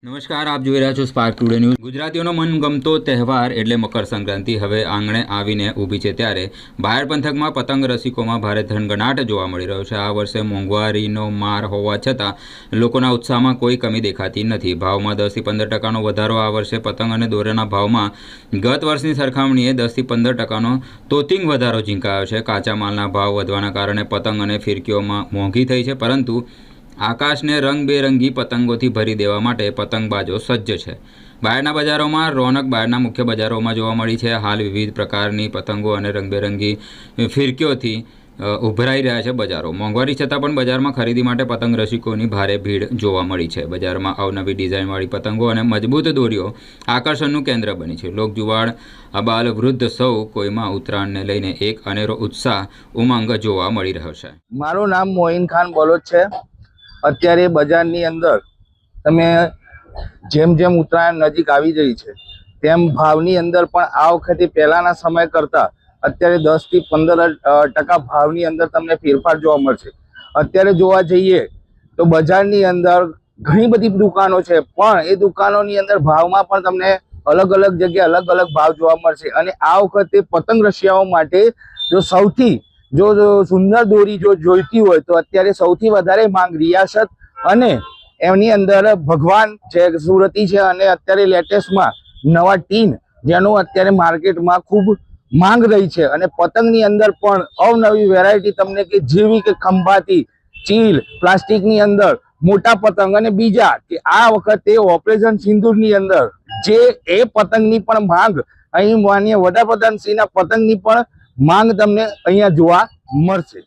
નમસ્કાર, આપ જોઈ રહ્યા છો સ્પાર્ક ટુડે ન્યૂઝ। ગુજરાતીઓનો મનગમતો તહેવાર એટલે મકર સંક્રાંતિ હવે આંગણે આવીને ઊભી છે, ત્યારે બાયડ પંથકમાં પતંગ રસિકોમાં ભારે થનગનાટ જોવા મળી રહ્યો છે। આ વર્ષે મોંઘવારીનો માર હોવા છતાં લોકોના ઉત્સાહમાં કોઈ કમી દેખાતી નથી। ભાવમાં 10 થી 15% વધારો। આ વર્ષે પતંગ અને દોરાના ભાવમાં ગત વર્ષની સરખામણીએ 10 થી 15% તોતિંગ વધારો ઝીંકાયો છે। કાચા માલના ભાવ વધવાના કારણે પતંગ અને ફિરકીઓમાં મોંઘી થઈ છે, પરંતુ આકાશને રંગબેરંગી પતંગોથી ભરી દેવા માટે પતંગબાજો સજ્જ છે। બાયડના બજારોમાં રોનક બાયડના મુખ્ય બજારોમાં જોવા મળી છે। હાલ વિવિધ પ્રકારની પતંગો અને રંગબેરંગી ફિરકીઓથી ઉભરાઈ રહ્યા છે બજારો। મોંઘવારી છતાં પણ બજારમાં ખરીદી માટે પતંગ રસિકોની ભારે ભીડ જોવા મળી છે। બજારમાં અવનવી ડિઝાઇનવાળી પતંગો અને મજબૂત દોરીઓ આકર્ષણનું કેન્દ્ર બની છે। લોકજુવાળ અબાલ વૃદ્ધ સૌ કોઈમાં ઉત્તરાયણને લઈને એક અનેરો ઉત્સાહ ઉમંગ જોવા મળી રહ્યો છે। મારું નામ મોઇન ખાન બલોચ છે। અત્યારે બજારની અંદર તમે જેમ ઉત્તરાયણ નજીક આવી રહી છે તેમ ભાવની અંદર પણ આ વખતે પહેલાના સમય કરતા અત્યારે 10 થી 15% ભાવની અંદર તમને ફેરફાર જોવા મળશે। અત્યારે જોવા જઈએ તો બજારની અંદર ઘણી બધી દુકાનો છે, પણ એ દુકાનોની અંદર ભાવમાં પણ તમને અલગ અલગ જગ્યાએ અલગ અલગ ભાવ જોવા મળશે। અને આ વખતે પતંગ રસિયાઓ માટે જો સૌથી જો સુંદર દોરી જો જોઈતી હોય તો અત્યારે સૌથી વધારે માંગ રિયાસત અને એમની અંદર ભગવાન છે, સુરતી છે, અને અત્યારે લેટેસ્ટમાં નવા ટીન જેનું અત્યારે માર્કેટમાં ખૂબ માંગ રહી છે। અને પતંગની અંદર પણ અવનવી વેરાયટી તમને કે જેવી કે ખંભાતી ચીલ પ્લાસ્ટિકની અંદર મોટા પતંગ અને બીજા કે આ વખતે ઓપરેશન સિંદૂરની અંદર જે એ પતંગની પણ માંગ અહીં માનીય વડાપ્રધાનશ્રીના પતંગની પણ માંગ તમને અહીંયા જોવા મળશે।